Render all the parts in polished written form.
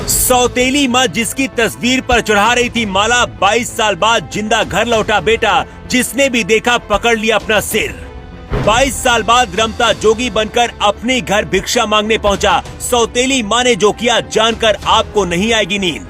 सौतेली माँ जिसकी तस्वीर पर चढ़ा रही थी माला, 22 साल बाद जिंदा घर लौटा बेटा, जिसने भी देखा पकड़ लिया अपना सिर। 22 साल बाद रमता जोगी बनकर अपने घर भिक्षा मांगने पहुंचा। सौतेली माँ ने जो किया जानकर आपको नहीं आएगी नींद।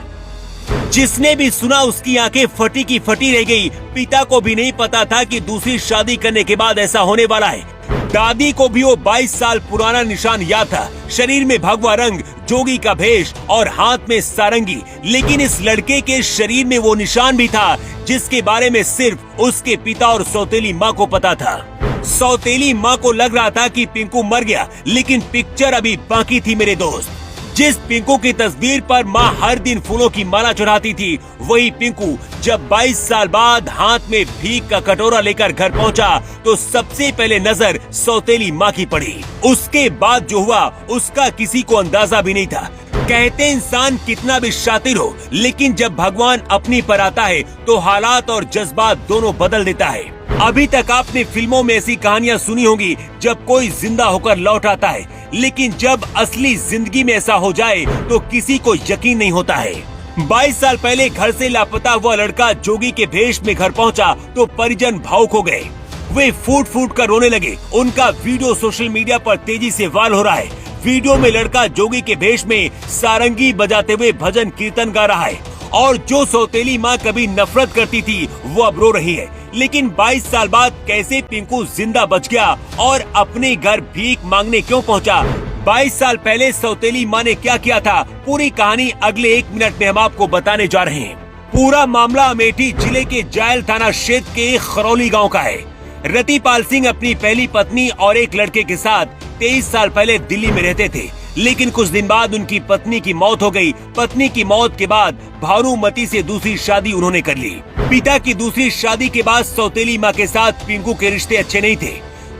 जिसने भी सुना उसकी आंखें फटी की फटी रह गई। पिता को भी नहीं पता था कि दूसरी शादी करने के बाद ऐसा होने वाला है। दादी को भी वो 22 साल पुराना निशान याद था, शरीर में भगवा रंग, जोगी का भेष और हाथ में सारंगी। लेकिन इस लड़के के शरीर में वो निशान भी था जिसके बारे में सिर्फ उसके पिता और सौतेली माँ को पता था। सौतेली माँ को लग रहा था कि पिंकू मर गया, लेकिन पिक्चर अभी बाकी थी मेरे दोस्त। जिस पिंकू की तस्वीर पर माँ हर दिन फूलों की माला चढ़ाती थी, वही पिंकू जब 22 साल बाद हाथ में भीख का कटोरा लेकर घर पहुंचा तो सबसे पहले नजर सौतेली माँ की पड़ी। उसके बाद जो हुआ उसका किसी को अंदाजा भी नहीं था। कहते इंसान कितना भी शातिर हो, लेकिन जब भगवान अपनी पर आता है तो हालात और जज्बात दोनों बदल देता है। अभी तक आपने फिल्मों में ऐसी कहानियां सुनी होंगी जब कोई जिंदा होकर लौट आता है, लेकिन जब असली जिंदगी में ऐसा हो जाए तो किसी को यकीन नहीं होता है। 22 साल पहले घर से लापता हुआ लड़का जोगी के भेष में घर पहुंचा तो परिजन भावुक हो गए। वे फूट फूट कर रोने लगे। उनका वीडियो सोशल मीडिया पर तेजी से वायरल हो रहा है। वीडियो में लड़का जोगी के भेष में सारंगी बजाते हुए भजन कीर्तन गा रहा है और जो सौतेली माँ कभी नफरत करती थी वो अब रो रही है। लेकिन 22 साल बाद कैसे पिंकू जिंदा बच गया और अपने घर भीख मांगने क्यों पहुंचा? 22 साल पहले सौतेली माँ ने क्या किया था? पूरी कहानी अगले 1 मिनट में हम आपको बताने जा रहे हैं। पूरा मामला अमेठी जिले के जायल थाना क्षेत्र के खरौली गाँव का है। रतिपाल सिंह अपनी पहली पत्नी और एक लड़के के साथ 23 साल पहले दिल्ली में रहते थे, लेकिन कुछ दिन बाद उनकी पत्नी की मौत हो गई। पत्नी की मौत के बाद भानुमती से दूसरी शादी उन्होंने कर ली। पिता की दूसरी शादी के बाद सौतेली माँ के साथ पिंकू के रिश्ते अच्छे नहीं थे।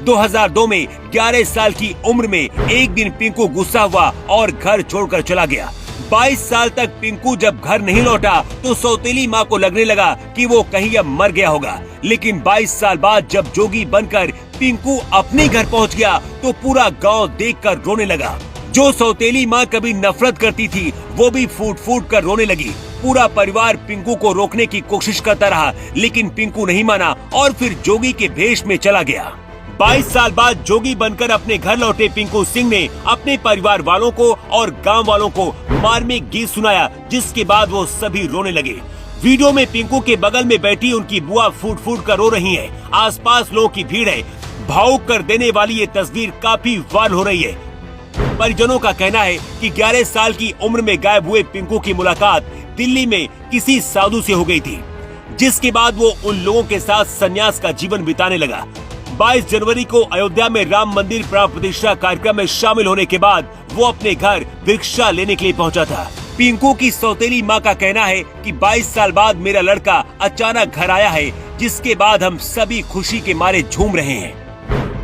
2002 में 11 साल की उम्र में एक दिन पिंकू गुस्सा हुआ और घर छोड़कर चला गया। 22 साल तक पिंकू जब घर नहीं लौटा तो सौतेली माँ को लगने लगा कि वो कहीं अब मर गया होगा। लेकिन 22 साल बाद जब जोगी बनकर पिंकू अपने घर पहुँच गया तो पूरा गाँव देखकर रोने लगा। जो सौतेली माँ कभी नफरत करती थी वो भी फूट फूट कर रोने लगी। पूरा परिवार पिंकू को रोकने की कोशिश करता रहा, लेकिन पिंकू नहीं माना और फिर जोगी के भेष में चला गया। 22 साल बाद जोगी बनकर अपने घर लौटे पिंकू सिंह ने अपने परिवार वालों को और गांव वालों को मार्मिक गीत सुनाया, जिसके बाद वो सभी रोने लगे। वीडियो में पिंकू के बगल में बैठी उनकी बुआ फूट फूट कर रो रही है। आसपास लोगों की भीड़ है। भावुक कर देने वाली ये तस्वीर काफी वायरल हो रही है। परिजनों का कहना है कि 11 साल की उम्र में गायब हुए पिंकू की मुलाकात दिल्ली में किसी साधु से हो गई थी, जिसके बाद वो उन लोगों के साथ संन्यास का जीवन बिताने लगा। 22 जनवरी को अयोध्या में राम मंदिर प्राण प्रतिष्ठा कार्यक्रम में शामिल होने के बाद वो अपने घर भिक्षा लेने के लिए पहुंचा था। पिंकू की सौतेली माँ का कहना है कि 22 साल बाद मेरा लड़का अचानक घर आया है, जिसके बाद हम सभी खुशी के मारे झूम रहे हैं।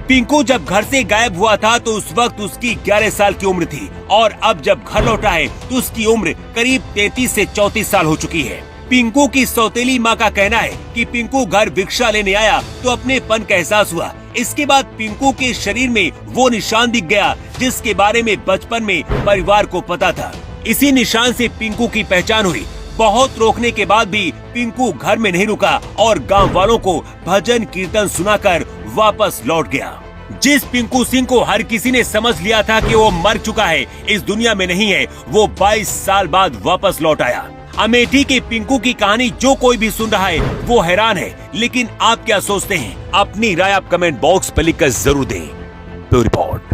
पिंकू जब घर से गायब हुआ था तो उस वक्त उसकी 11 साल की उम्र थी और अब जब घर लौटा है तो उसकी उम्र करीब 33 से 34 साल हो चुकी है। पिंकू की सौतेली माँ का कहना है कि पिंकू घर भिक्षा लेने आया तो अपनेपन का एहसास हुआ। इसके बाद पिंकू के शरीर में वो निशान दिख गया जिसके बारे में बचपन में परिवार को पता था। इसी निशान से पिंकू की पहचान हुई। बहुत रोकने के बाद भी पिंकू घर में नहीं रुका और गांव वालों को भजन कीर्तन सुनाकर वापस लौट गया। जिस पिंकू सिंह को हर किसी ने समझ लिया था कि वो मर चुका है, इस दुनिया में नहीं है, वो 22 साल बाद वापस लौट आया। अमेठी के पिंकू की कहानी जो कोई भी सुन रहा है वो हैरान है, लेकिन आप क्या सोचते हैं? अपनी राय आप कमेंट बॉक्स पर लिखकर जरूर दें। रिपोर्ट।